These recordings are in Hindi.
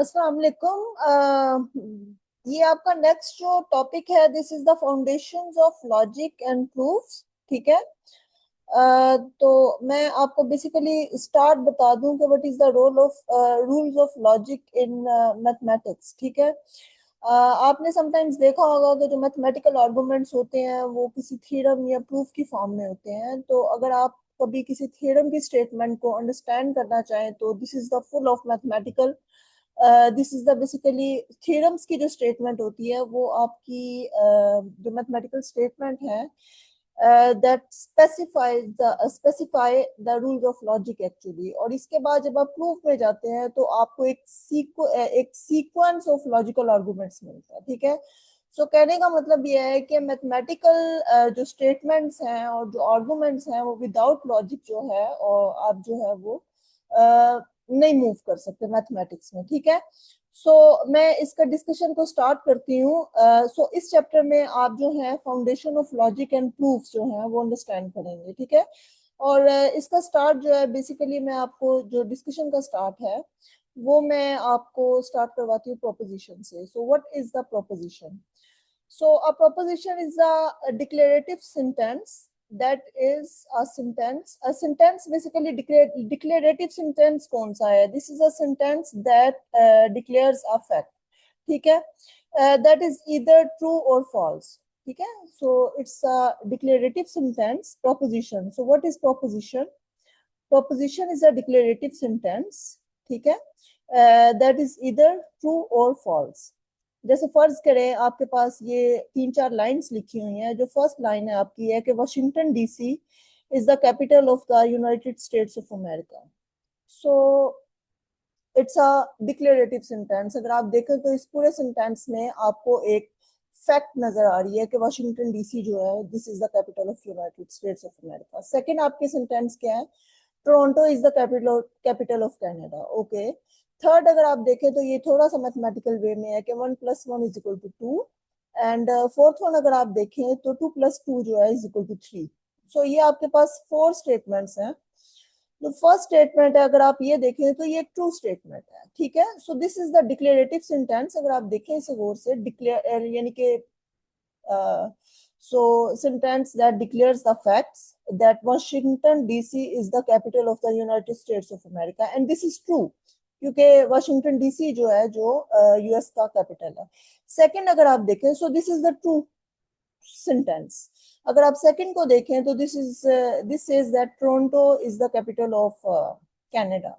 अस्सलाम वालेकुम। ये आपका नेक्स्ट जो टॉपिक है, this is the foundations of logic and proofs. ठीक है। तो मैं आपको बेसिकली स्टार्ट बता दूं कि what is the role of rules of logic in mathematics. ठीक है। आपने समटाइम्स देखा होगा कि जो मैथमेटिकल आर्गुमेंट्स होते हैं वो किसी थ्योरम या प्रूफ की फॉर्म में होते हैं। तो अगर आप कभी किसी थ्योरम की स्टेटमेंट को अंडरस्टैंड करना चाहें तो this is the full of mathematical, this is the basically theorems की जो स्टेटमेंट होती है वो आपकी जो मैथमेटिकल स्टेटमेंट है that specify the rules of logic actually. और इसके बाद जब आप प्रूफ में जाते हैं तो आपको एक सीक्वेंस ऑफ लॉजिकल आर्गुमेंट्स मिलता है। ठीक है। सो कहने का मतलब ये है कि मैथमेटिकल जो स्टेटमेंट्स हैं और जो आर्गुमेंट्स हैं वो विदाउट लॉजिक जो है और आप जो है वो नहीं मूव कर सकते मैथमेटिक्स में। ठीक है। मैं इसका डिस्कशन को स्टार्ट करती हूँ। इस चैप्टर में आप जो है foundation of logic and proofs जो है वो अंडरस्टैंड करेंगे। ठीक है। और इसका स्टार्ट जो है बेसिकली मैं आपको जो डिस्कशन का स्टार्ट है वो मैं आपको स्टार्ट करवाती हूँ प्रोपोजिशन से। So what is the proposition? So a proposition is a declarative sentence that is a sentence. A sentence basically declarative sentence कौन सा है? This is a sentence that declares a fact. ठीक है? That is either true or false. ठीक है? So it's a declarative sentence proposition. So what is proposition? Proposition is a declarative sentence. ठीक है? That is either true or false. जैसे फर्ज करें आपके पास ये 3-4 लाइंस लिखी हुई हैं। जो फर्स्ट लाइन है आपकी है कि Washington DC is the capital of the United States of America. So it's a declarative sentence. अगर आप देखें तो इस पूरे सेंटेंस में आपको एक फैक्ट नजर आ रही है कि वाशिंगटन डीसी जो है this is the capital of United States of America. Second आपके सेंटेंस क्या है? Toronto is the capital of Canada. Okay. Third अगर आप देखें तो ये थोड़ा सा मैथमेटिकल वे में है कि 1+1 is equal to 2। And fourth one अगर आप देखें तो 2+2 जो है इज इक्वल टू 3। सो ये आपके पास 4 स्टेटमेंट्स हैं। जो फर्स्ट स्टेटमेंट है अगर आप ये देखें तो ये ट्रू स्टेटमेंट है। ठीक है। सो this is the declarative sentence. अगर आप देखें इसे गौर से, डिक्लेयर यानी कि so sentence that declares the facts that Washington DC is the capital of the United States of America and this is true क्योंकि वाशिंगटन डीसी जो है जो यूएस का कैपिटल है। सेकंड अगर आप देखें so this is the true sentence. अगर आप सेकंड को देखें तो this says that Toronto is the capital of Canada.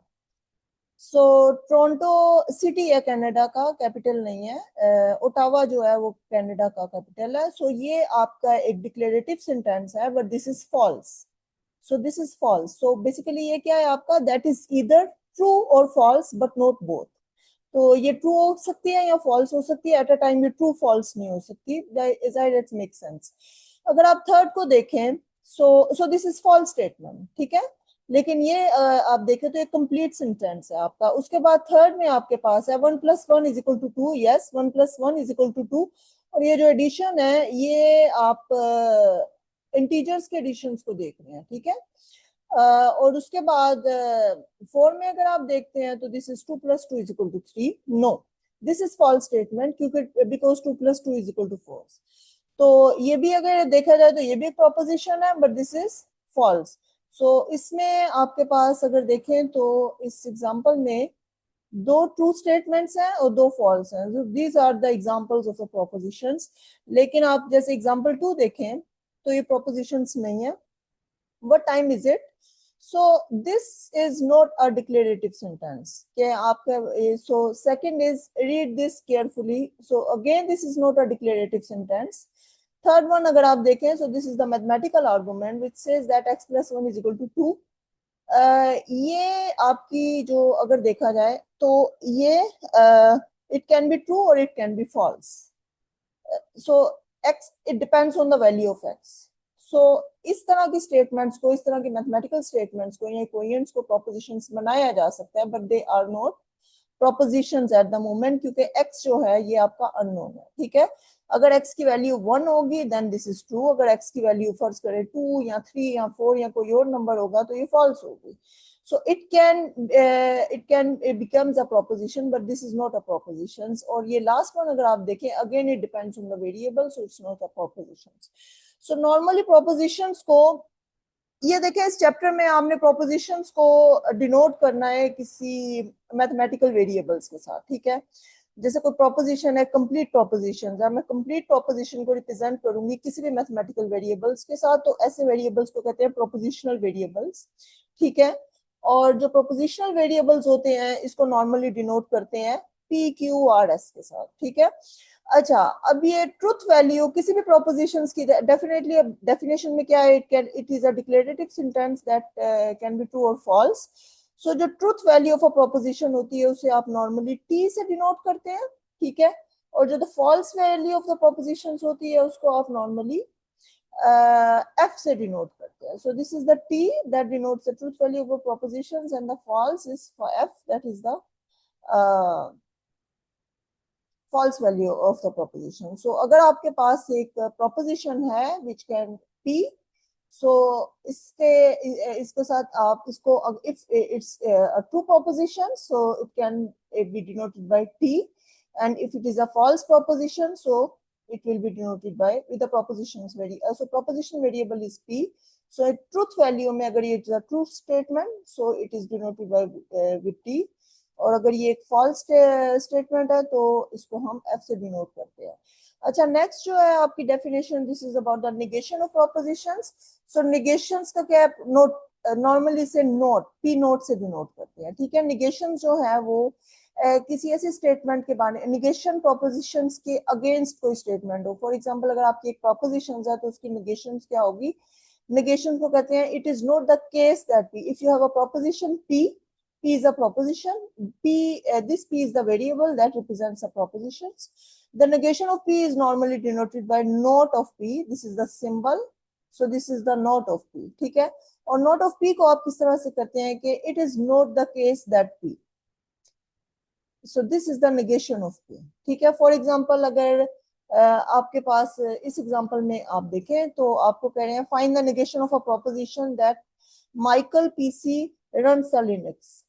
So Toronto city है कनाडा का, कैपिटल नहीं है। ओटावा जो है वो कनाडा का कैपिटल है। सो ये आपका एक डिक्लेरेटिव सेंटेंस है but this is false. So this is false. So basically ये क्या है आपका? दैट इज ईदर ट्रू और फॉल्स बट नॉट बोथ। तो ये ट्रू हो सकती है या फॉल्स हो सकती है। एट अ टाइम ये ट्रू फॉल्स नहीं हो सकती। It make sense. अगर आप थर्ड को देखें so this is false statement. ठीक है। लेकिन ये आप देखें तो एक कंप्लीट सेंटेंस है आपका। उसके बाद थर्ड में आपके पास है 1+1 is equal to 2। Yes, 1+1 is equal to 2। और ये जो एडिशन है ये आप इंटीजर्स के एडिशंस को देख रहे हैं। ठीक है। और उसके बाद 4 में अगर आप देखते हैं तो this is 2+2 is equal to 3। No, this is false statement क्योंकि बिकॉज 2+2 इज इक्वल टू 4। तो ये भी अगर देखा जाए तो ये भी एक प्रोपोजिशन है बट दिस इज फॉल्स। सो इसमें आपके पास अगर देखें तो इस एग्जांपल में 2 ट्रू स्टेटमेंट्स हैं और 2 फॉल्स हैं। These are the examples of the propositions. लेकिन आप जैसे एग्जांपल 2 देखें तो ये प्रोपोजिशंस नहीं है। What time is it? So this is not a declarative sentence. Okay, आपका so second is read this carefully. So again this is not a declarative sentence. Third one अगर आप देखें so this is the mathematical argument which says that x+1 is equal to 2. ये आपकी जो अगर देखा जाए तो ये it can be true or it can be false. So x it depends on the value of x. सो इस तरह की स्टेटमेंट्स को, इस तरह की मैथमेटिकल स्टेटमेंट्स को या इक्वेशंस को प्रोपोजिशंस बनाया जा सकता है but they are not propositions at the moment क्योंकि x जो है ये आपका अननोन है। ठीक है। अगर x की वैल्यू 1 होगी देन दिस इज ट्रू। अगर x की वैल्यू फर्ज करें 2 या 3 या 4 या कोई और नंबर होगा तो ये फॉल्स होगी। So it becomes a proposition, but this is not a proposition. और ये last one अगर आप देखें, again it depends on the variable, so it's not a propositions. So normally propositions को, ये देखें इस चैप्टर में आपने propositions को डिनोट करना है किसी मैथमेटिकल वेरिएबल्स के साथ, ठीक है। जैसे कोई प्रोपोजिशन है, कंप्लीट प्रोपोजिशन, जब मैं कंप्लीट प्रोपोजिशन को रिप्रेजेंट करूंगी किसी भी मैथमेटिकल वेरिएबल्स के साथ, तो ऐसे वेरिएबल्स को कहते हैं प्रोपोजिशनल वेरिएबल्स, ठीक है। और जो प्रोपोजिशनल वेरिएबल्स होते हैं इसको नॉर्मली डिनोट करते हैं PQRS के साथ, ठीक है। अच्छा, अब ये ट्रुथ वैल्यू किसी भी प्रोपोजिशंस की डेफिनेटली डेफिनेशन में क्या है, it is a declarative sentence that can be true और फॉल्स। सो जो truth value of a proposition होती है उसे आप नॉर्मली T से डिनोट करते हैं, ठीक है। और जो the false value of the proposition होती है उसको आप नॉर्मली F से डिनोट करते हैं. So this is the T that denotes the truth value of a propositions, and the false is for F, that is the false value of the proposition. So अगर आपके पास एक proposition है which can P, so इसके साथ आप इसको, if it's a true proposition, so it can be denoted by T, and if it is a false proposition, so it will be denoted by with the propositions variable. So proposition variable is P. So a truth value में अगर ये is a true statement, so it is denoted by with T. और अगर ये एक false statement है तो इसको हम F से denote करते हैं. अच्छा, next जो है आपकी definition, this is about the negation of propositions. So negations का क्या है, note normally से note, P note से denote करते हैं, ठीक है। negation जो है वो किसी ऐसे स्टेटमेंट के बारे, निगेशन प्रोपोजिशंस के अगेंस्ट कोई स्टेटमेंट हो। फॉर एग्जांपल अगर आपकी एक प्रोपोजिशन है तो उसकी निगेशन क्या होगी, निगेशन को कहते हैं it is not the case that P, if you have a proposition P, P is a proposition, this P is the variable that represents a proposition. The negation of P is normally denoted by not of P, this is the symbol, so this is the not of P, ठीक है। और not of P को आप किस तरह से करते हैं कि it is not the case that P, so this is the negation of P, ठीक है। फॉर एग्जाम्पल अगर आपके पास इस एग्जाम्पल में आप देखें तो आपको कह रहे हैं find the negation of a proposition that Michael PC runs the Linux.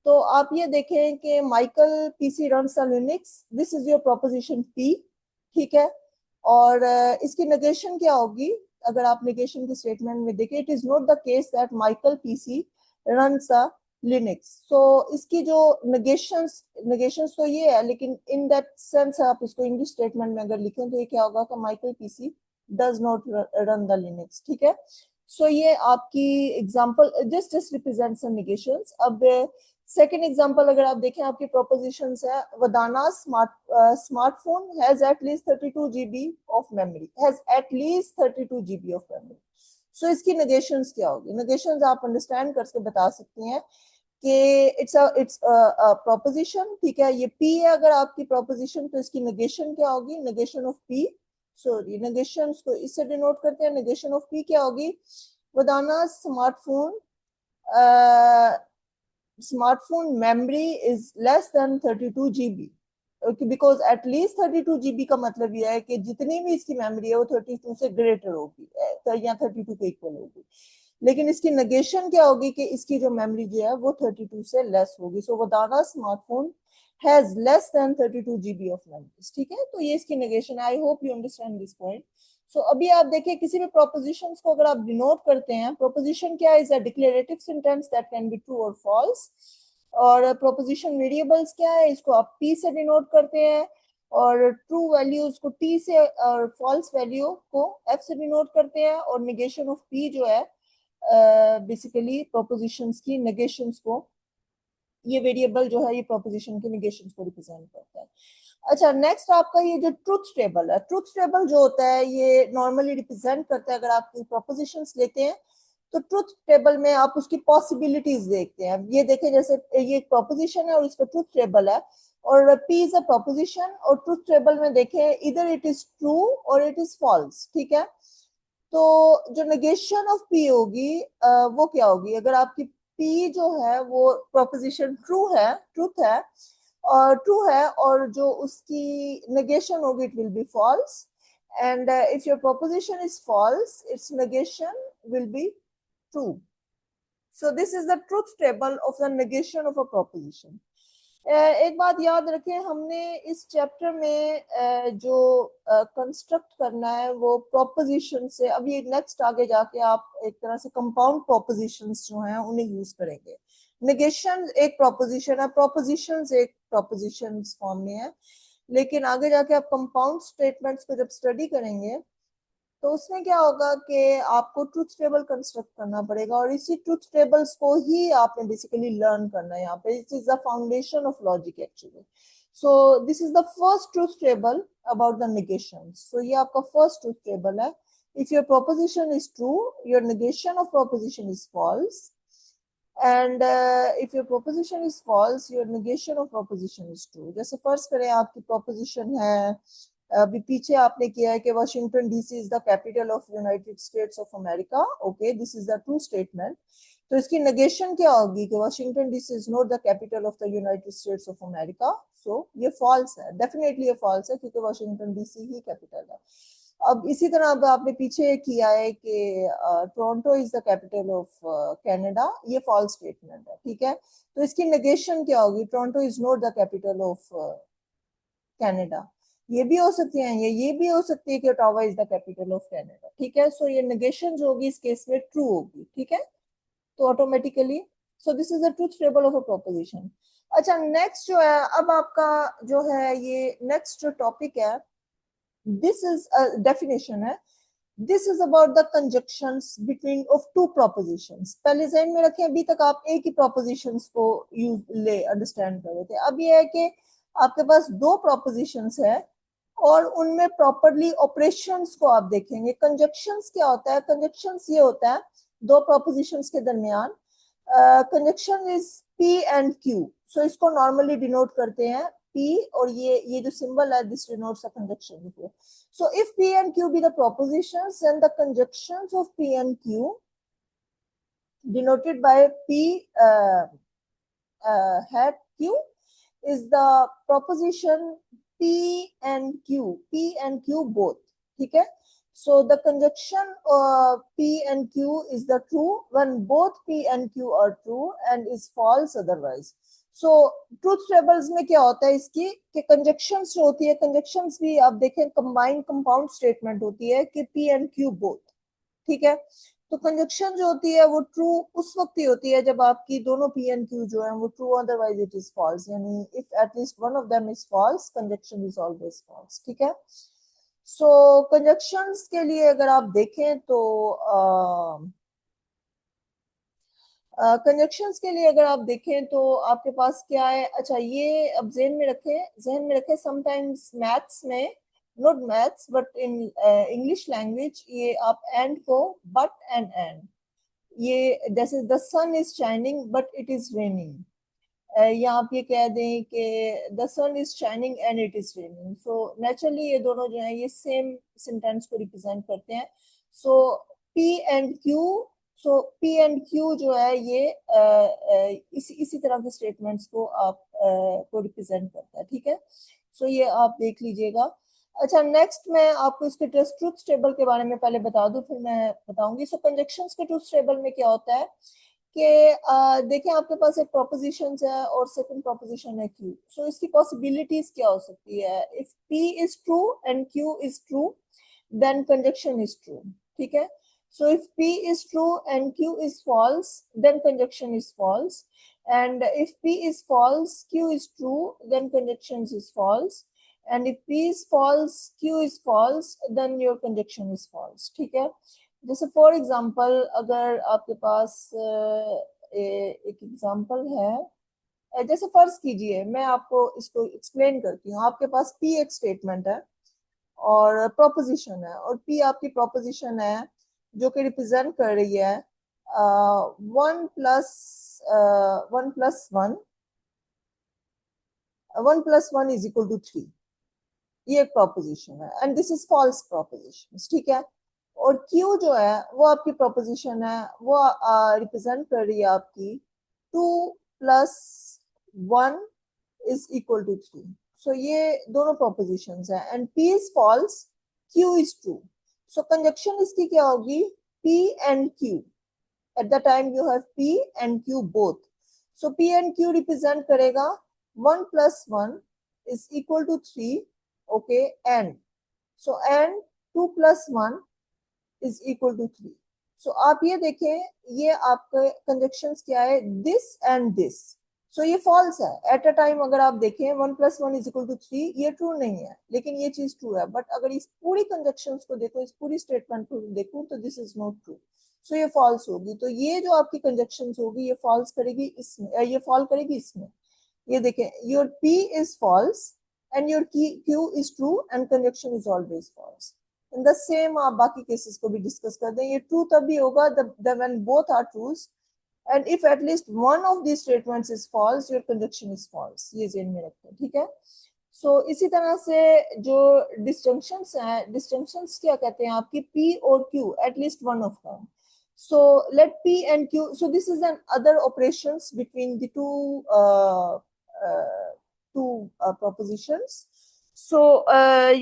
तो आप ये देखें कि Michael PC runs the Linux, this is your proposition P, ठीक है। और इसकी नेगेशन क्या होगी, अगर आप नेगेशन के स्टेटमेंट में देखें, it is not the case that Michael PC runs the Linux. So इसकी जो नेगेशंस तो ये है, लेकिन इन दैट सेंस आप इसको इंग्लिश स्टेटमेंट में अगर लिखें तो ये क्या होगा कि Michael PC does not run the Linux, ठीक है। सो ये आपकी एग्जांपल जस्ट रिप्रेजेंट्स नेगेशंस। अब सेकंड एग्जांपल अगर आप देखें, आपकी प्रोपोजिशंस है Vandana's smartphone has at least 32 GB of memory, has at least 32 GB of memory. So इसकी नेगेशंस क्या होगी, नेगेशंस आप अंडरस्टैंड करके बता सकते हैं कि इट्स अ प्रोपोजिशन, ठीक है। ये P है अगर आपकी प्रोपोजिशन, तो इसकी नेगेशन क्या होगी, negation of P, sorry negation को इससे डिनोट करते हैं। नेगेशन ऑफ P क्या होगी, Vandana's smartphone memory is less than 32 GB, because at least 32 GB का मतलब यह है कि जितनी भी इसकी मेमोरी है वो 32 से ग्रेटर होगी या 32 के इक्वल होगी। लेकिन इसकी नेगेशन क्या होगी कि इसकी जो मेमोरी जो है वो 32 से लेस होगी। So Vandana's smartphone has less than 32 GB of memory, ठीक है। तो ये इसकी नेगेशन है। I hope you understand this point. So अभी आप देखिए किसी भी प्रोपोजिशन को अगर आप डिनोट करते हैं, प्रोपोजिशन क्या is a declarative sentence that can be true और फॉल्स। और प्रोपोजिशन वेरिएबल्स क्या है, इसको आप P से डिनोट करते हैं, और ट्रू वैल्यूज को T से और फॉल्स वैल्यू को F से डिनोट करते हैं। और नेगेशन ऑफ P जो है बेसिकली प्रोपोजिशंस की नेगेशंस को, ये वेरिएबल जो है ये प्रोपोजिशन के नेगेशंस को रिप्रेजेंट करता है। अच्छा, नेक्स्ट आपका ये जो ट्रुथ टेबल है, ट्रुथ टेबल जो होता है ये नॉर्मली रिप्रेजेंट करता है, अगर आप प्रोपोजिशंस लेते हैं तो ट्रुथ टेबल में आप उसकी पॉसिबिलिटीज देखते हैं। ये देखें जैसे ये एक प्रोपोजिशन है और इसका ट्रुथ टेबल है, और P इज अ प्रोपोजिशन, और ट्रुथ टेबल में देखें इधर इट इज ट्रू और इट इज फॉल्स, ठीक है। तो जो नेगेशन ऑफ P होगी वो क्या होगी, अगर आपकी P जो है वो प्रोपोजिशन ट्रूथ है और जो उसकी नेगेशन होगी it will be false, and if your proposition is false its negation will be true, So this is the truth table of the negation of a proposition. एक बात याद रखें, हमने इस चैप्टर में जो कंस्ट्रक्ट करना है वो प्रोपोजिशन से, अभी नेक्स्ट आगे जाके आप एक तरह से कंपाउंड प्रोपोजिशंस जो हैं उन्हें यूज करेंगे. नेगेशन एक प्रोपोजिशन है, प्रोपोजिशंस एक प्रोपोजिशंस फॉर्म में है, लेकिन आगे जाके आप कंपाउंड स्टेटमेंट्स को जब स्टडी करेंगे तो उसमें क्या होगा कि आपको ट्रुथ टेबल कंस्ट्रक्ट करना पड़ेगा, और इसी ट्रुथ टेबल्स को ही आपने बेसिकली लर्न करना है यहाँ पे. This is the foundation of logic actually. So this is the first truth table about the negation. So ये आपका फर्स्ट ट्रुथ टेबल है. If your proposition is true, your negation of proposition is false, and if your proposition is false, your negation of proposition is true. जैसे फर्स्ट करें, आपकी प्रोपोजिशन है, अभी पीछे आपने किया है कि Washington DC is the capital of United States of America. Okay, this is the true statement. तो इसकी नेगेशन क्या होगी कि Washington DC is not the capital of the United States of America. So ये फॉल्स है, डेफिनेटली ये फॉल्स है, क्योंकि वाशिंगटन डीसी ही कैपिटल है. अब इसी तरह अब आपने पीछे किया है कि Toronto is the capital of Canada. ये फॉल्स स्टेटमेंट है, ठीक है. तो इसकी नेगेशन क्या होगी? Toronto is not the capital of Canada. ये भी हो सकती है, ये भी हो सकती है कि Ottawa is the capital of Canada, ठीक है. सो ये नेगेशन जो होगी इस केस में ट्रू होगी, ठीक है. तो automatically, so this is the truth table of a proposition. अच्छा, नेक्स्ट जो है, अब आपका जो है ये नेक्स्ट जो टॉपिक है, दिस इज डेफिनेशन है. This is about the conjunctions between of two propositions. पहले ध्यान में रखें, अभी तक आप एक ही प्रोपोजिशंस को यूज ले अंडरस्टैंड कर रहे थे. अब ये है कि आपके पास दो प्रोपोजिशंस है और उनमें प्रॉपर्ली ऑपरेशंस को आप देखेंगे. कंजक्शंस क्या होता है? कंजक्शंस ये होता है दो प्रोपोजिशंस के दरमियान. Conjunction is P and Q. So इसको नॉर्मली डिनोट करते हैं P, और ये जो सिंबल है, this denotes a conjunction. So if P and Q be the propositions, then the conjunctions of P and Q denoted by P hat Q is the proposition P and Q. P and Q both. ठीक है. So the conjunction P and Q is the true when both P and Q are true and is false otherwise. So truth tables में क्या होता है इसकी कि कंजक्शंस जो होती है, कंजक्शंस भी आप देखें कंबाइंड कंपाउंड स्टेटमेंट होती है कि पी एंड क्यू बोथ, ठीक है. तो कंजक्शन जो होती है वो ट्रू उस वक्त ही होती है जब आपकी दोनों पी एंड क्यू जो है वो true, otherwise it is false. यानी if at least one of them is false, conjunction is always false, ठीक है. सो कंजक्शंस के लिए अगर आप देखें तो कंजक्शंस के लिए अगर आप देखें तो आपके पास क्या है? अच्छा, ये अब जहन में रखें समटाइम्स मैथ्स में, not maths but in English language, ये आप एंड को बट एंड ये जैसे the sun is shining but it is raining, या आप ये कह दें कि the sun is shining and it is raining. So naturally ये दोनों जो है ये सेम सेंटेंस को रिप्रेजेंट करते हैं. So P and Q, so P and Q जो है ये इसी तरह के स्टेटमेंट्स को आप को रिप्रेजेंट करता है, ठीक है. सो ये आप देख लीजिएगा. अच्छा, नेक्स्ट मैं आपको इसके ट्रूथ टेबल के बारे में पहले बता दूं, फिर मैं बताऊंगी. सो कंजक्शंस के ट्रूथ टेबल में क्या होता है कि देखिए आपके पास एक प्रोपोजिशन है और सेकंड प्रोपोजिशन है क्यू. सो इसकी पॉसिबिलिटीज क्या हो सकती है? If P is true and Q is true, then conjunction is true, ठीक है. So if P is true and Q is false, then conjunction is false. And if P is false, Q is true, then conjunction is false. And if P is false, Q is false, then your conjunction is false. ठीक है. जैसे फॉर एग्जाम्पल अगर आपके पास एक एग्जाम्पल है, जैसे फर्ज कीजिए मैं आपको इसको एक्सप्लेन करती हूँ. आपके पास P एक स्टेटमेंट है और प्रोपोजिशन है, और P आपकी प्रोपोजिशन है जो कि रिप्रेजेंट कर रही है 1 + 1 इज इक्वल टू 3. ये एक प्रोपोजिशन है and this is false proposition, ठीक है. और Q जो है वो आपकी प्रोपोजिशन है, वो रिप्रेजेंट कर रही है आपकी 2 + 1 इज इक्वल टू 3. सो ये दोनों प्रोपोजिशंस है and P is false, Q is true. So conjunction इसकी क्या होगी? P and Q at the time you have P and Q both. So P and Q represent करेगा 1 plus 1 is equal to 3, okay, and so and 2 plus 1 is equal to 3. So आप ये देखें, ये आपके कंजक्शंस क्या है, this and this. सो ये फॉल्स है एट अ टाइम. अगर आप देखें 1 + 1 = 3, ये ट्रू नहीं है, लेकिन ये चीज ट्रू है. बट अगर इस पूरी कंजक्शंस को देखो, इस पूरी स्टेटमेंट को देखो, तो this is not true. So ये फॉल्स होगी. तो ये जो आपकी कंजक्शंस होगी, ये फॉल्स करेगी इसमें, ये फॉल करेगी इसमें. ये देखें, your P is false and your Q is true and conjunction is always false. In the same आप बाकी केसेस को भी डिस्कस कर दें. ये ट्रू तभी होगा when both are true, and if at least one of these statements is false, your conjunction is false. ये ज़हन में रखें, ठीक है. सो इसी तरह से जो डिस्जंक्शंस हैं, डिस्जंक्शंस क्या कहते हैं आपकी P और Q, at least one of them. So let P and Q, so this is an other operations between the two propositions. So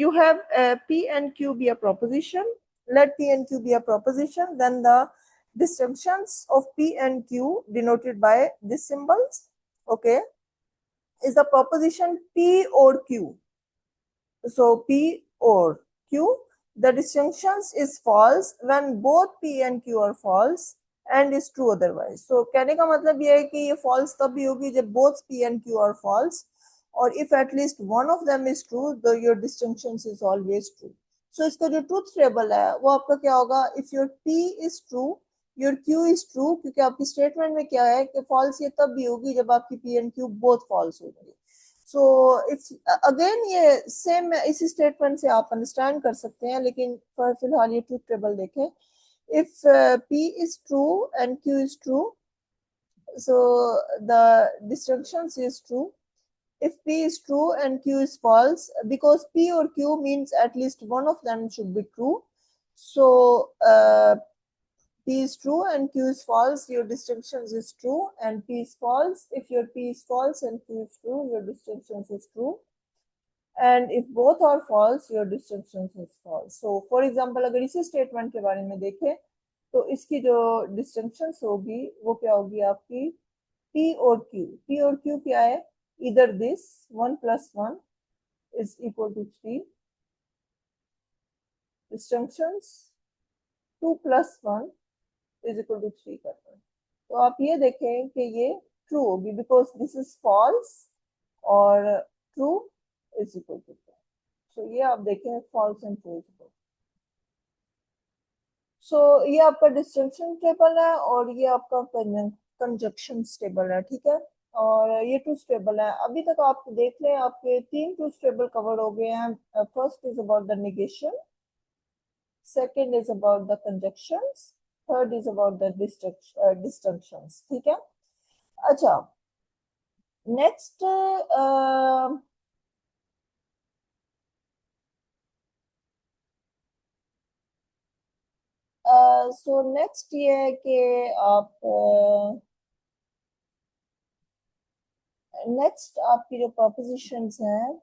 you have P and Q be a proposition. Let P and Q be a proposition, then the disjunctions of P and Q denoted by these symbols, okay, is the proposition P or Q. So P or Q, the disjunctions is false when both P and Q are false and is true otherwise. So कहने का मतलब ये है कि ये false तब भी होगी जब both P and Q are false, or if at least one of them is true, though your disjunctions is always true. So इसका जो truth table है वो आपका क्या होगा, if your P is true, your Q is true, क्योंकि आपकी स्टेटमेंट में क्या है कि फॉल्स ये तब भी होगी जब आपकी P and Q both false होंगे. सो इट्स अगेन ये सेम इसी स्टेटमेंट से आप अंडरस्टैंड कर सकते हैं, लेकिन फिलहाल ये ट्रूथ टेबल देखें. If P is true and Q is true, so the disjunctions is true. If P is true and Q is false, because P or Q means at least one of them should be true. So P is true and Q is false, your distinctions is true, and P is false. If your P is false and Q is true, your distinctions is true. And if both are false, your distinctions is false. So for example, अगर इसी statement के बारे में देखें, तो इसकी जो distinctions होगी वो क्या होगी आपकी P और Q. P और Q क्या है? Either this 1 + 1 is equal to 3. Distinctions 2 + 1 is equal to 3 करते हैं. तो आप ये देखें कि ये ट्रू होगी बिकॉज दिस इज फॉल्स और true is equal to true. So ये आप देखें false and true is equal. So ये आपका डिस्टिंक्शन टेबल है और ये आपका कंजक्शन टेबल है, ठीक है. और ये ट्रूथ टेबल है. अभी तक आप देख लें, आपके 3 ट्रूथ टेबल कवर हो गए हैं. First is about the negation, second is about the conjunctions, third is about the distinctions, ठीक है. अच्छा, नेक्स्ट सो नेक्स्ट ये है कि आप नेक्स्ट आपकी जो प्रोपोजिशंस हैं,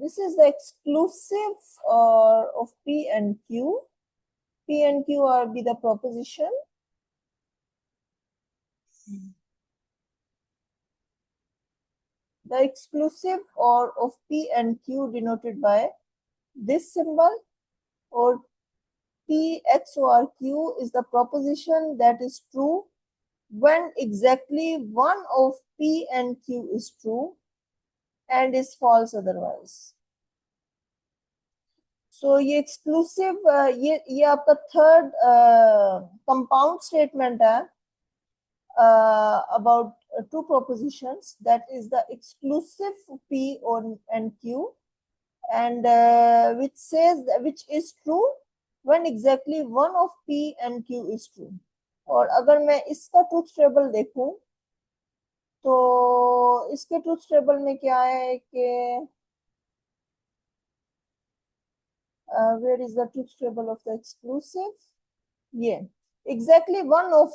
this is the exclusive of P and Q. P and Q are be the proposition. The exclusive or of P and Q denoted by this symbol, or P XOR Q is the proposition that is true when exactly one of P and Q is true and is false otherwise. So ये exclusive ये आपका थर्ड compound statement है about two propositions, that is the exclusive P and Q, and which says that which is true when exactly one of P and Q is true. और अगर मैं इसका ट्रूथ टेबल देखूं तो इसके ट्रूथ टेबल में क्या है कि where is the truth table of the exclusive? ये exactly one of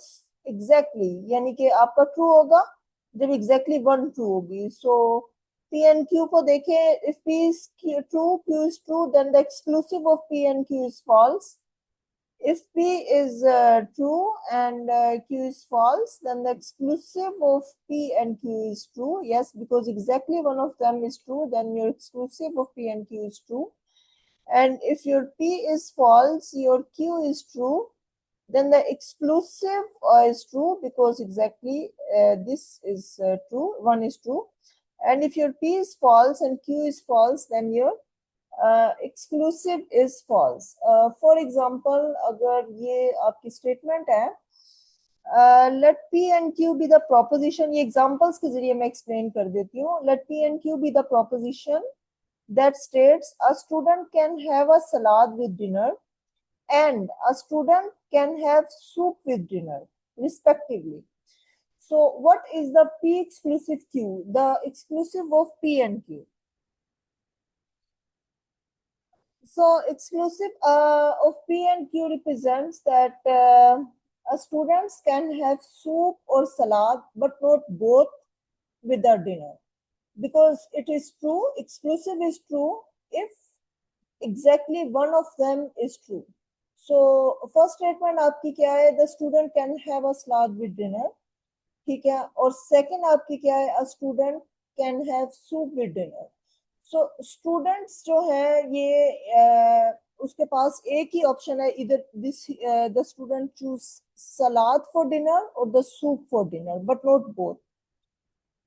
exactly, यानी कि आपका ट्रू होगा जब exactly one ट्रू होगी. So P and Q को देखें, if P is true, Q is true, then the exclusive of P and Q is false. If P is true and Q is false, then the exclusive of P and Q is true. Yes, because exactly one of them is true, then your exclusive of P and Q is true. And if your P is false, your Q is true, then the exclusive is true because exactly this is true, one is true. And if your P is false and Q is false, then your exclusive is false. For example, अगर ये आपकी statement है, let P and Q be the proposition, ये examples के जरिए मैं explain कर देती हूँ. Let P and Q be the proposition that states a student can have a salad with dinner and a student can have soup with dinner, respectively. So what is the P exclusive Q? The exclusive of P and Q. So exclusive of P and Q represents that students can have soup or salad, but not both with their dinner. Because it is true, exclusive is true if exactly one of them is true. So first statement आपकी क्या है? The student can have a salad with dinner. ठीक है. और second आपकी क्या है? A student can have soup with dinner. So students जो है ये उसके पास एक ही ऑप्शन है, either this the student choose salad for dinner or the soup for dinner, but not both.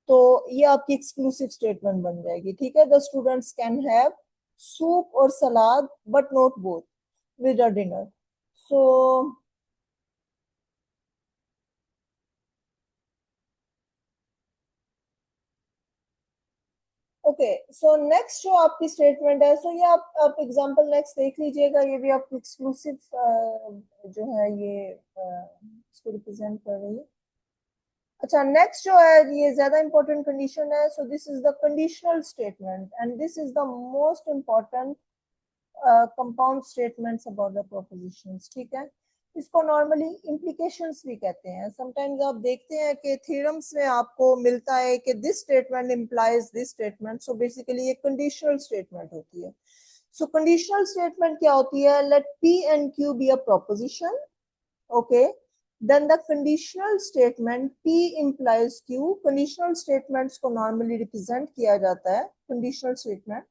तो ये आपकी एक्सक्लूसिव स्टेटमेंट बन जाएगी. ठीक है. The students can have soup or salad but not both with their dinner. So okay, so next जो आपकी स्टेटमेंट है, सो ये आप एग्जांपल नेक्स्ट देख लीजिएगा. ये भी आपकी एक्सक्लूसिव जो है ये इसको रिप्रेजेंट कर रही है. अच्छा, नेक्स्ट जो है ये ज्यादा इंपॉर्टेंट कंडीशन है. सो this is the conditional statement and this is the most important compound statements about the propositions. ठीक है. इसको नॉर्मली इम्प्लीकेशंस भी कहते हैं. समटाइम्स आप देखते हैं कि थ्योरम्स में आपको मिलता है कि this statement implies this statement. So basically ये कंडीशनल स्टेटमेंट होती है. सो कंडीशनल स्टेटमेंट क्या होती है? Let P and Q be a proposition. Okay, then the conditional statement P implies Q. conditional statements को normally represent किया जाता है. conditional statement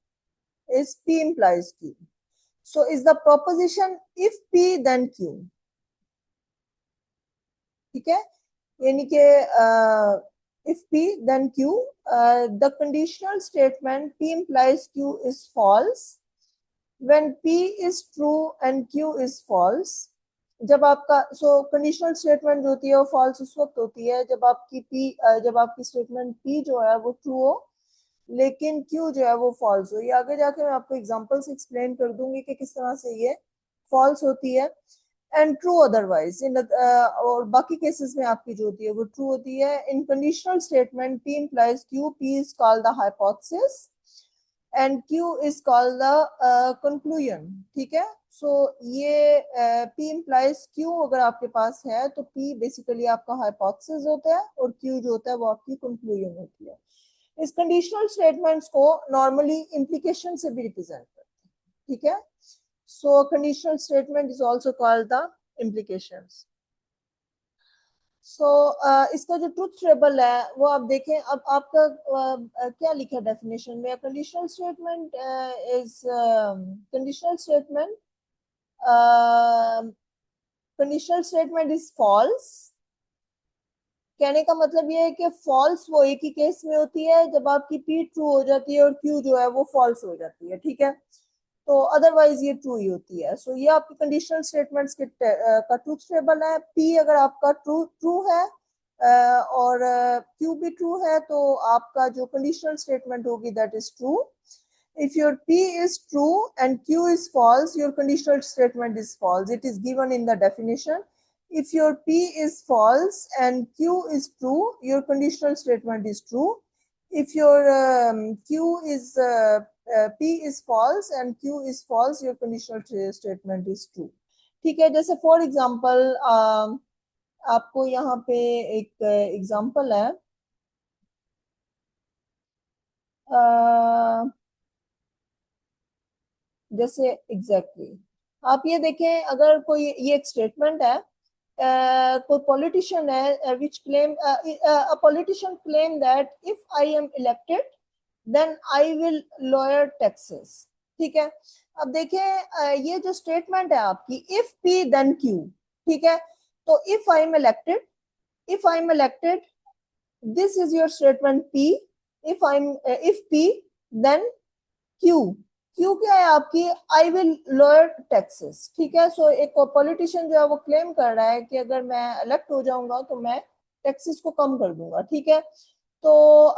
is P implies Q. So is the proposition if P then Q. ठीक है. यानी कि if P then Q, the conditional statement P implies Q is false when P is true and Q is false. जब आपका कंडीशनल स्टेटमेंट जो होती है वो फॉल्स उस वक्त होती है जब आपकी स्टेटमेंट P जो है वो ट्रू हो लेकिन Q जो है वो फॉल्स हो. ये आगे जाके मैं आपको एग्जांपल से एक्सप्लेन कर दूंगी कि किस तरह से ये फॉल्स होती है. एंड ट्रू अदरवाइज और बाकी केसेस में आपकी जो होती है वो ट्रू होती है. In conditional statement P implies Q, P is called the hypothesis and Q is called the conclusion. ठीक है. सो ये P implies Q अगर आपके पास है तो P बेसिकली आपका हाइपोथेसिस होता है और Q जो होता है वो आपकी कंक्लूजन होती है. इस कंडीशनल स्टेटमेंट्स को नॉर्मली इम्प्लीकेशन से भी रिप्रेजेंट करते हैं. ठीक है. So conditional statement is also called the implications. So इसका जो ट्रूथ टेबल है वो आप देखें. अब आपका क्या लिखा है डेफिनेशन में? Conditional statement is conditional statement is false. कहने का मतलब ये है कि फॉल्स वो एक ही केस में होती है जब आपकी P ट्रू हो जाती है और Q जो है वो फॉल्स हो जाती है. ठीक है. तो अदरवाइज ये ट्रू ही होती है. सो ये आपकी कंडीशनल स्टेटमेंट्स के का ट्रूथ टेबल है. P अगर आपका ट्रू है और Q भी ट्रू है तो आपका जो कंडीशनल स्टेटमेंट होगी that is true. If your P is true and Q is false, your conditional statement is false. It is given in the definition. If your P is false and Q is true, your conditional statement is true. If your P is false and Q is false, your conditional statement is true. ठीक है. जैसे फॉर एग्जाम्पल आपको यहाँ पे एक एग्जाम्पल है. जैसे एग्जैक्टली आप ये देखें, अगर कोई ये एक स्टेटमेंट है, कोई पॉलिटिशियन है which claim a politician claim that if I am elected then I will lower taxes. ठीक है, अब देखें ये जो स्टेटमेंट है आपकी, इफ पी देन क्यू। ठीक है, तो if I am elected, if I'm elected, this is your statement P. If P, then Q. Q क्या है आपकी, आई विल लोअर टैक्सेस। ठीक है, सो एक पॉलिटिशियन जो है वो क्लेम कर रहा है कि अगर मैं इलेक्ट हो जाऊंगा तो मैं टैक्सेस को कम कर दूंगा। ठीक है, तो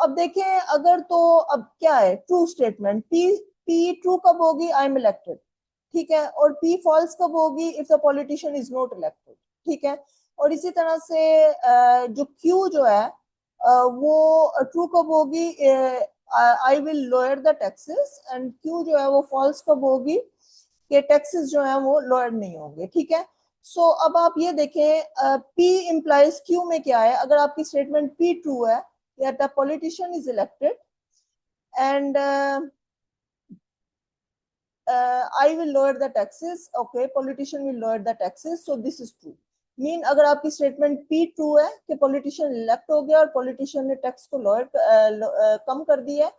अब देखें, अगर तो अब क्या है ट्रू स्टेटमेंट, पी ट्रू कब होगी, आई एम इलेक्टेड। ठीक है, और पी फॉल्स कब होगी, if the politician is not elected. ठीक है, और इसी तरह से जो क्यू जो है वो ट्रू कब होगी, I will lower the taxes, and Q जो है वो फॉल्स कब होगी कि टैक्सेस जो है वो लोअर नहीं होंगे। ठीक है, सो अब आप ये देखें, पी इंप्लाइज क्यू में क्या है, अगर आपकी स्टेटमेंट पी ट्रू है, the politician is elected and I will lower the taxes. Okay, politician will lower the taxes. So this is true. Mean अगर आपकी स्टेटमेंट पी ट्रू है कि पॉलिटिशियन इलेक्ट हो गया और पॉलिटिशियन ने टैक्स को लोअर कम कर दिया है,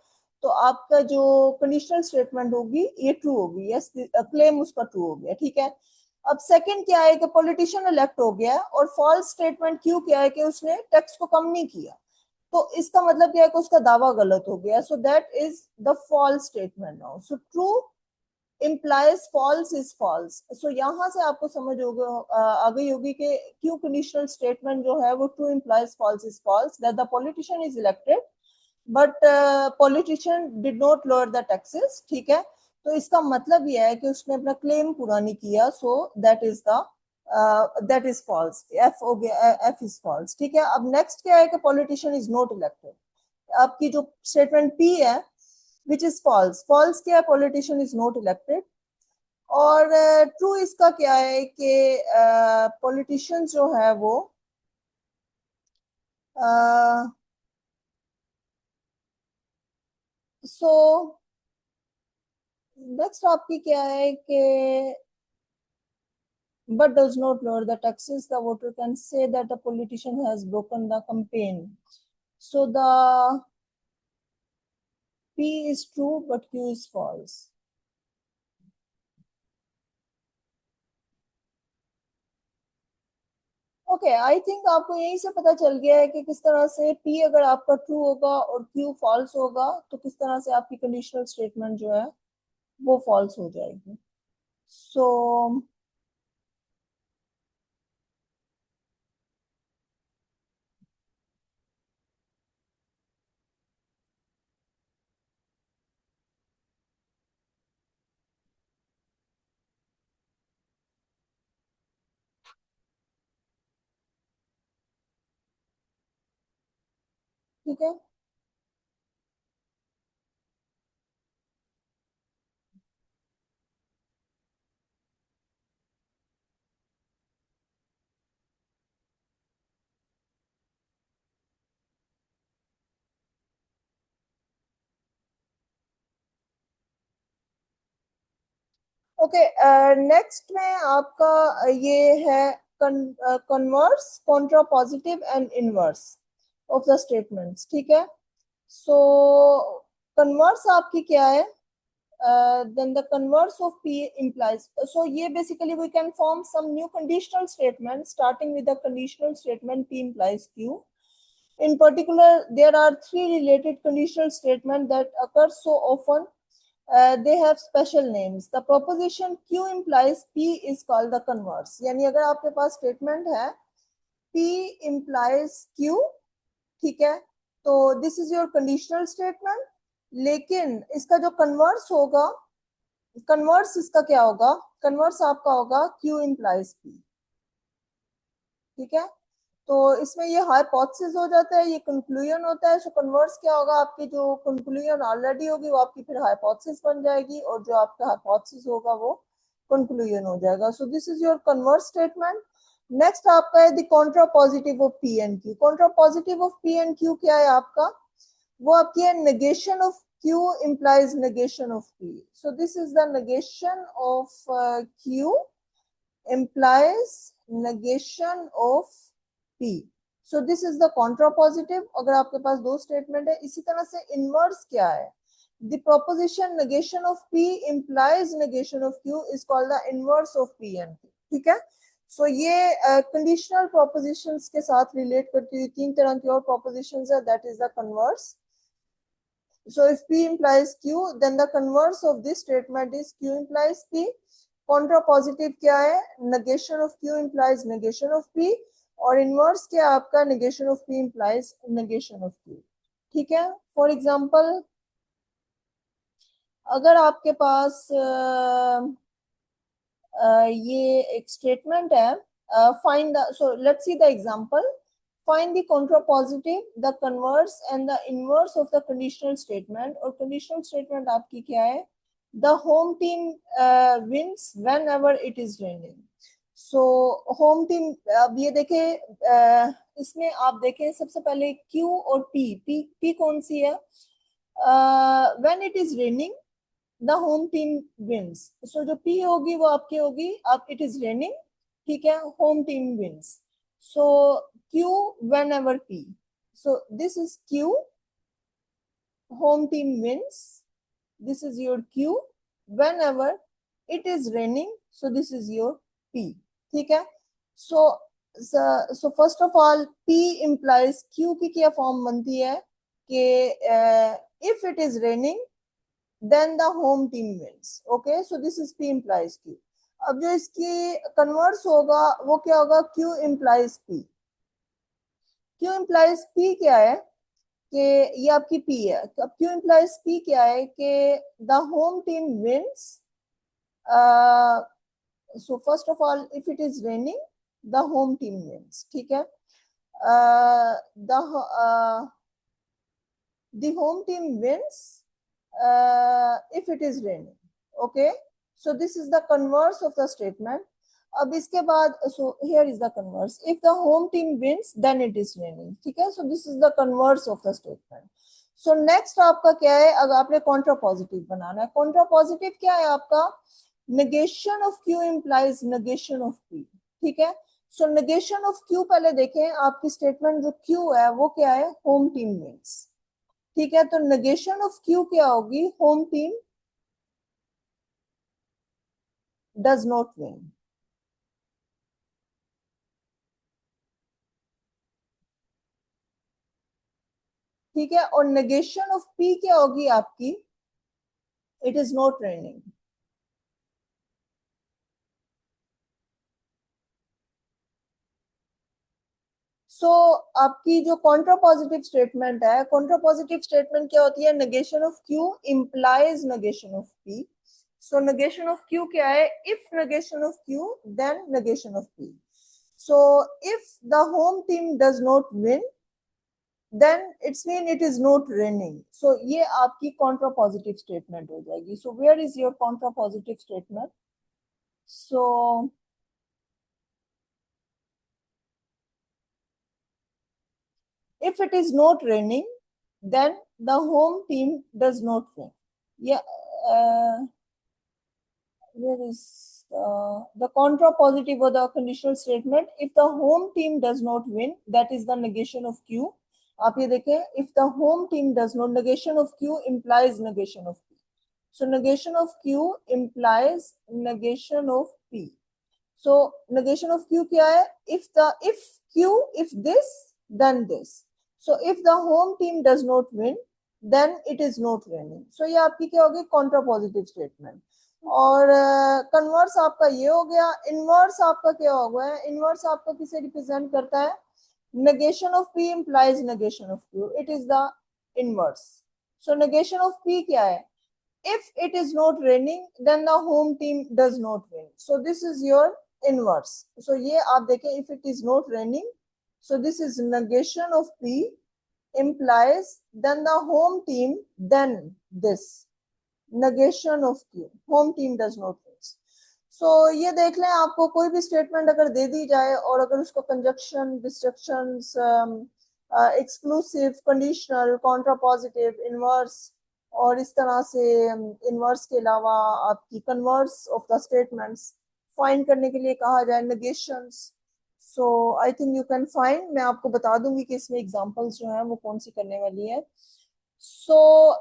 तो आपका जो कंडीशनल स्टेटमेंट होगी ये ट्रू होगी। यस, क्लेम उसका ट्रू हो गया। ठीक है, अब सेकंड क्या है कि पॉलिटिशियन इलेक्ट हो गया और फॉल्स स्टेटमेंट क्यों क्या है कि उसने टैक्स को कम नहीं किया, तो इसका मतलब क्या है कि उसका दावा गलत हो गया। So that is the false statement now. So true implies false is false. So यहाँ से आपको समझ होगा, आ गई होगी कि क्यों कंडीशनल स्टेटमेंट जो है वो true implies false is false, that the politician is elected but politician did not lower the taxes। ठीक है, तो इसका मतलब यह है कि उसने अपना क्लेम पूरा नहीं किया, so that is false। F हो गया, F is false। ठीक है, अब नेक्स्ट क्या है कि politician is not elected। आपकी जो स्टेटमेंट P है विच इज फॉल्स, फॉल्स क्या है, पॉलिटिशियन इज नॉट इलेक्टेड। और ट्रू इसका क्या है कि पॉलिटिशियन जो है वो सो नेक्स्ट आपकी क्या है कि but does not lower the taxes, the voter can say that a politician has broken the campaign. So the P is true but Q is false। Okay, I think आपको यहीं से पता चल गया है कि किस तरह से पी अगर आपका ट्रू होगा और क्यू फॉल्स होगा तो किस तरह से आपकी कंडीशनल स्टेटमेंट जो है वो फॉल्स हो जाएगी। सो ठीक है, ओके, नेक्स्ट में आपका ये है converse, contrapositive and inverse of the statements. ठीक है, सो कन्वर्स आपकी क्या है, then the converse of P implies, so ये basically we can form some new conditional statement starting with the conditional statement P implies Q। In particular, there are three related conditional statements that occur so often, they have special names। The proposition Q implies P is called the converse। यानी अगर आपके पास स्टेटमेंट है P implies Q, ठीक है, तो this is your conditional statement, लेकिन इसका जो कन्वर्स होगा, कन्वर्स इसका क्या होगा, कन्वर्स आपका होगा Q implies P। ठीक है, तो इसमें ये हाइपोथेसिस हो जाता है, ये कंक्लूजन होता है। सो कन्वर्स क्या होगा, आपकी जो कंक्लूजन ऑलरेडी होगी वो आपकी फिर हाइपोथेसिस बन जाएगी और जो आपका हाइपोथेसिस होगा वो कंक्लूजन हो जाएगा। सो this is your converse statement. Next आपका है the contrapositive of P and Q. Contrapositive of P and Q क्या है आपका, वो आपकी है negation of Q implies negation of P. So this is the negation of Q implies negation of P. So this is the contrapositive. अगर आपके पास दो स्टेटमेंट है, इसी तरह से इनवर्स क्या है? The proposition negation of P implies negation of Q is called the inverse of P and Q. ठीक है? So ये conditional propositions के साथ relate करती हुई तीन तरह की और propositions है, that is the converse. So if P implies Q, then the converse of this statement is Q implies P. Contrapositive क्या है? Negation of Q implies negation of P. और inverse क्या है आपका? Negation of P implies negation of Q. ठीक है? For example, अगर आपके पास ये एक स्टेटमेंट है, find the, so let's see the example. Find the contrapositive, the converse and the inverse of the conditional statement. और conditional statement आपकी क्या है? The home team wins whenever it is raining. So home team, अब ये देखें, इसमें आप देखें सबसे पहले Q और P कौन सी है? When it is raining, the home team wins. So जो P होगी वो आपकी होगी, अब it is raining, ठीक है, home team wins. So Q whenever P. So this is Q, home team wins. This is your Q whenever it is raining. So this is your P. ठीक है? So first of all, P implies Q की क्या फॉर्म बनती है कि if it is raining, then the home team wins. Okay, so this is P implies Q. अब जो इसकी कन्वर्स होगा वो क्या होगा? Q implies P. Q implies P क्या है कि ये आपकी P है. अब Q implies P क्या है कि the home team wins. So first of all, if it is raining, the home team wins. ठीक है? The home team wins if it is raining. Okay, so this is the converse of the statement. अब इसके बाद, so here is the converse. If the home team wins, then it is raining. ठीक है? So this is the converse of the statement. So next आपका क्या है? अगर आपने contrapositive बनाना है, contrapositive क्या है आपका? Negation of Q implies negation of P. ठीक है? So negation of Q पहले देखें, आपकी statement जो Q है वो क्या है? Home team wins. ठीक है? तो negation of Q क्या होगी? Home team does not win. ठीक है? और negation of P क्या होगी आपकी? It is not raining. So आपकी जो contrapositive statement है, contrapositive statement क्या होती है? Negation of Q implies negation of P. So negation of Q क्या है? If negation of Q, then negation of P. So if the home team does not win, then it's mean it is not raining. So ये आपकी contrapositive statement हो जाएगी. So where is your contrapositive statement? So if it is not raining, then the home team does not win. Yeah, where is the contrapositive or the conditional statement? If the home team does not win, that is the negation of Q. आप ये देखें, if the home team does not, negation of Q implies negation of P. So negation of Q implies negation of P. So negation of Q क्या है? If Q, if this, then this. So if the home team does not win, then it is not winning. So ये आपकी क्या होगी? Contrapositive statement. और कन्वर्स आपका ये हो गया. इनवर्स आपका क्या हो गया? इनवर्स आपका किसे रिप्रेजेंट करता है? negation of P implies negation of Q. It is the inverse. So negation of P क्या है? If it is not raining, then the home team does not win. So this is your inverse. So ये आप देखें, if it is not raining, so this is negation of P implies then the home team, then this negation of Q, home team does not win. So ये देख लें, आपको कोई भी स्टेटमेंट अगर दे दी जाए और अगर उसको conjunction, disjunctions, exclusive, conditional, contrapositive, inverse, और इस तरह से इनवर्स के अलावा आपकी converse of the statements find करने के लिए कहा जाए negations. So I think you can find, मैं आपको बता दूंगी कि इसमें एग्जांपल्स जो है वो कौन सी करने वाली है। सो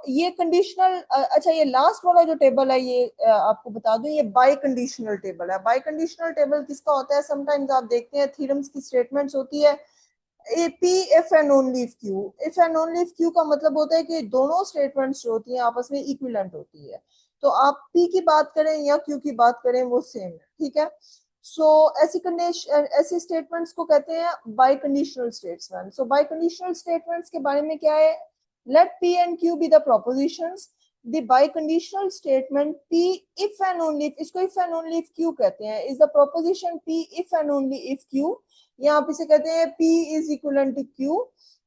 ये कंडीशनल, अच्छा ये लास्ट वाला जो टेबल है ये आपको बता दूं, ये बाई कंडीशनल टेबल है। बाई कंडीशनल टेबल किसका होता है? समटाइम्स आप देखते हैं थ्योरम्स की स्टेटमेंट्स होती है AP if and only if Q। if and only if Q का मतलब होता है कि दोनों स्टेटमेंट्स जो होती हैं आपस में इक्विवेलेंट होती है। तो आप P की बात करें या Q की बात करें वो सेम है, ठीक है। सो ऐसी कंडीशन, ऐसी स्टेटमेंट्स को कहते हैं biconditional statement. So biconditional statements के बारे में क्या है? Let P and Q be the propositions, the biconditional statement P if and only if, इसको if and only if Q कहते हैं, is the proposition P if and only if Q, या आप इसे कहते हैं P is equivalent to Q।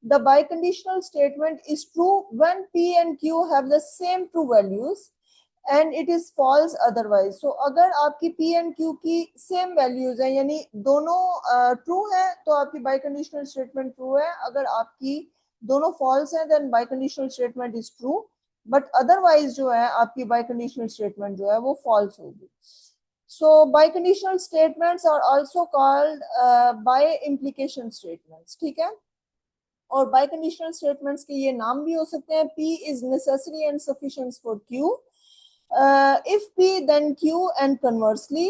The biconditional statement is true when P and Q have the same true values and it is false otherwise। So अगर आपकी P and Q की सेम वैल्यूज है, यानी दोनों ट्रू है, तो आपकी बाइकंडीशनल स्टेटमेंट ट्रू है। अगर आपकी दोनों फॉल्स है then biconditional statement is true, but otherwise जो है आपकी बाइकंडीशनल स्टेटमेंट जो है वो फॉल्स होगी। So biconditional statements are also called by implication statements, ठीक है। और biconditional statements के ये नाम भी हो सकते हैं, P is necessary and sufficient for Q, if P then Q, and conversely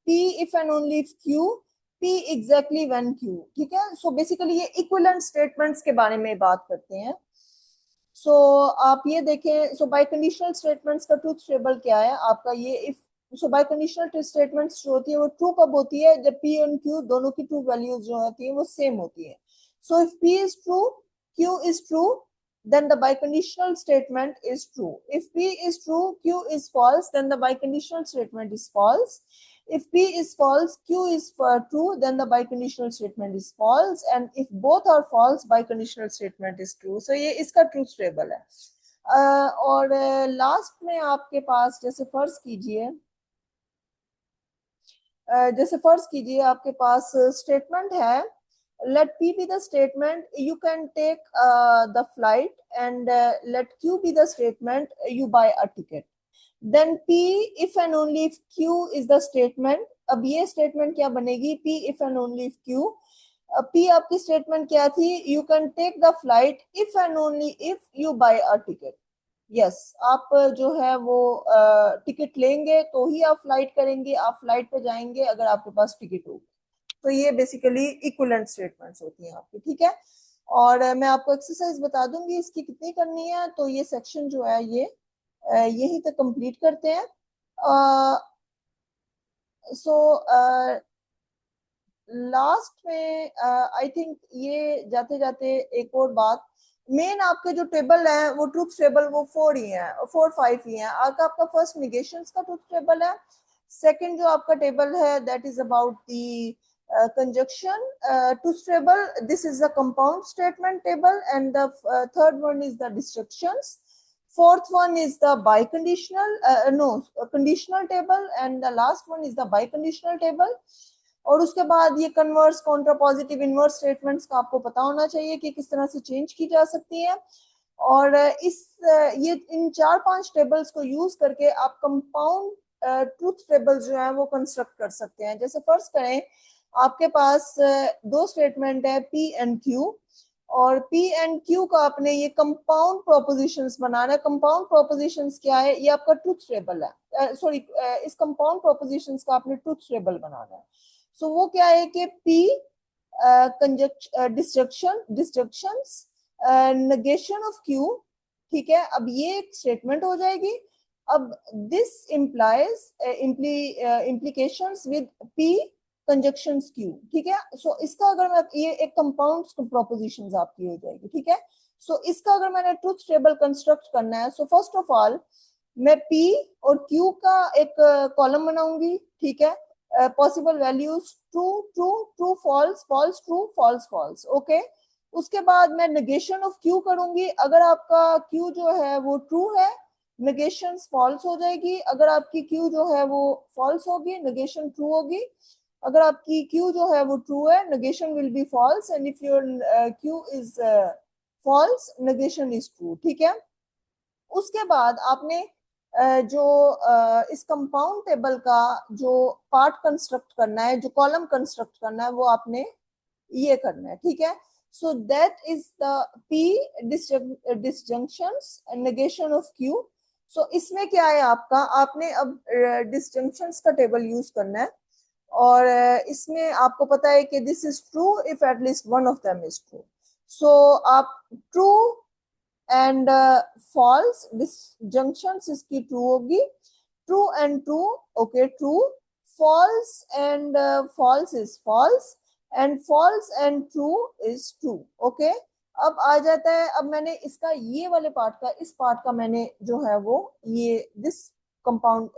P if and only if Q, P exactly when Q, ठीक है। So basically ये equivalent statements के बारे में बात करते हैं। सो आप ये देखें, सो बाय कंडीशनल स्टेटमेंट्स का ट्रूथ टेबल क्या है आपका? ये if, so bye conditional statements जो होती है वो ट्रू कब होती है? जब P और Q दोनों की ट्रू वैल्यूज जो होती है वो सेम होती है। So if P is true, Q is true, then the biconditional statement is true। If P is true, Q is false, then the biconditional statement is false। If P is false, Q is true, then the biconditional statement is false, and if both are false, biconditional statement is true। So ये इसका ट्रूथ टेबल है। और लास्ट में आपके पास जैसे फर्ज कीजिए आपके पास स्टेटमेंट है, let P be the statement you can take the flight, and let Q be the statement you buy a ticket। then P if and only if Q is the statement। अब ये स्टेटमेंट क्या बनेगी? P if and only if Q। P आपकी स्टेटमेंट क्या थी? You can take the flight if and only if you buy a ticket। Yes आप जो है वो टिकट लेंगे तो ही आप फ्लाइट करेंगे, आप फ्लाइट पे जाएंगे अगर आपके पास टिकट होगी। तो ये बेसिकली इक्विवेलेंट स्टेटमेंट्स होती हैं आपकी, ठीक है। और मैं आपको एक्सरसाइज बता दूंगी इसकी कितनी करनी है। तो ये सेक्शन जो है ये यहीं तक कंप्लीट करते हैं। सो लास्ट में आई थिंक ये जाते जाते एक और बात, मेन आपके जो टेबल है वो ट्रूथ टेबल वो 4 ही है, 4-5 ही है। आपका फर्स्ट निगेशंस का ट्रूथ टेबल है। सेकंड जो आपका टेबल है that is about the conjunction truth table, this is the compound statement table, and the third one is the disjunctions, fourth one is the biconditional conditional table, and the last one is the biconditional table। और उसके बाद ये converse, Contra positive, inverse statements का आपको पता होना चाहिए कि किस तरह से चेंज की जा सकती है। और ये इन 4-5 टेबल्स को यूज करके आप कंपाउंड ट्रूथ टेबल जो है वो कंस्ट्रक्ट कर सकते हैं। जैसे फर्स्ट करें, आपके पास दो स्टेटमेंट है P एंड Q, और P एंड Q का आपने ये कंपाउंड प्रोपोजिशंस बनाना है। कंपाउंड प्रोपोजिशंस क्या है? ये आपका ट्रूथ टेबल है। सॉरी, इस कंपाउंड प्रोपोजिशंस का आपने ट्रूथ टेबल बनाना है। सो वो क्या है कि P destructions negation of Q, ठीक है। अब ये एक स्टेटमेंट हो जाएगी। अब this implies implications with P conjunctions Q, ठीक है। सो इसका अगर मैं, ये एक कंपाउंड प्रोपोजिशंस आपकी हो जाएगी, ठीक है। सो इसका अगर मैंने ट्रूथ टेबल कंस्ट्रक्ट करना है, सो फर्स्ट ऑफ ऑल मैं P और Q का एक कॉलम बनाऊंगी, ठीक है। Possible values true true true false false true false false, okay. उसके बाद मैं नेगेशन ऑफ Q करूंगी। अगर आपका Q जो है वो ट्रू है, नेगेशन फॉल्स हो जाएगी। अगर आपकी Q जो है वो फॉल्स होगी, नेगेशन ट्रू होगी। अगर आपकी Q जो है वो ट्रू है, negation will be false, and if your Q is false, negation is true, ठीक है। उसके बाद आपने जो इस कंपाउंड टेबल का जो पार्ट कंस्ट्रक्ट करना है, जो कॉलम कंस्ट्रक्ट करना है, वो आपने ये करना है, ठीक है। So that is the P disjunctions and negation of Q. So इसमें क्या है आपका, आपने अब डिसजंक्शंस का टेबल यूज करना है, और इसमें आपको पता है कि this is true if at least one of them is true. So आप ट्रू एंड फॉल्स डिसजंक्शंस इसकी ट्रू होगी, true and true, okay true, false and false is false, and false and true is true, okay. अब आ जाता है, अब मैंने इसका ये वाले पार्ट का, इस पार्ट का मैंने जो है वो ये दिस कंपाउंड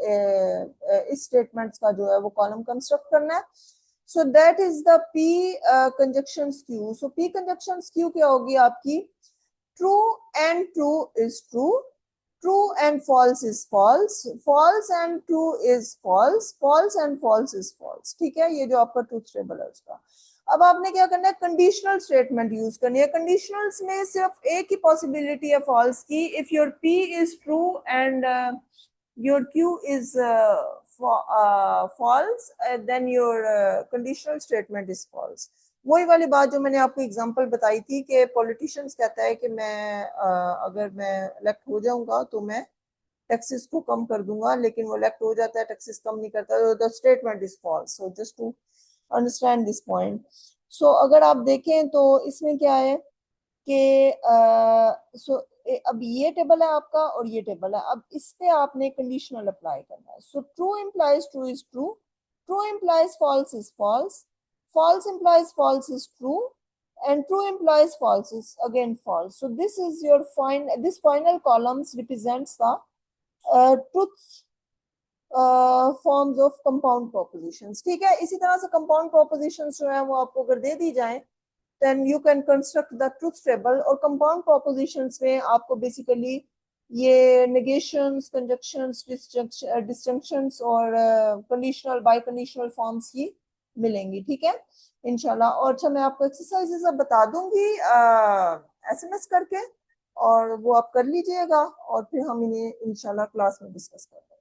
इस स्टेटमेंट्स का जो है वो कॉलम कंस्ट्रक्ट करना है। So that is the P conjunctions Q. So P conjunctions Q क्या होगी आपकी, true and true is true, true and false is false, false and true is false, false and false is false, ठीक है। ये जो आपका ट्रूथ टेबल है उसका। अब आपने क्या करना है, कंडीशनल स्टेटमेंट यूज करनी है। कंडीशनल्स में सिर्फ एक ही पॉसिबिलिटी है फॉल्स की, if your P is true and your Q is false, then your conditional statement is false। वही वाली बात जो मैंने आपको एग्जांपल बताई थी कि पॉलिटिशियंस कहता है कि मैं अगर मैं इलेक्ट हो जाऊंगा तो मैं टैक्सेस को कम कर दूंगा, लेकिन वो इलेक्ट हो जाता है, टैक्सेस कम नहीं करता, तो the statement is false. So just to understand this point. So अगर आप देखें तो इसमें क्या है कि अब ये टेबल है आपका और ये टेबल है, अब इस पे आपने कंडीशनल अप्लाई करना है। So true implies true is true, true implies false is false, false implies false is true, and true implies false is again false. So this is your this final columns represents the truth forms of compound propositions, ठीक है। इसी तरह से compound propositions जो है वो आपको अगर दे दी जाए, then you can construct the truth table। और compound propositions में आपको basically ये negations, conjunctions, disjunctions और conditional, biconditional forms ही मिलेंगी, ठीक है इंशाल्लाह। और अच्छा, मैं आपको एक्सरसाइजेस अब बता दूंगी SMS करके, और वो आप कर लीजिएगा, और फिर हम इन्हें इंशाल्लाह क्लास में डिस्कस करेंगे।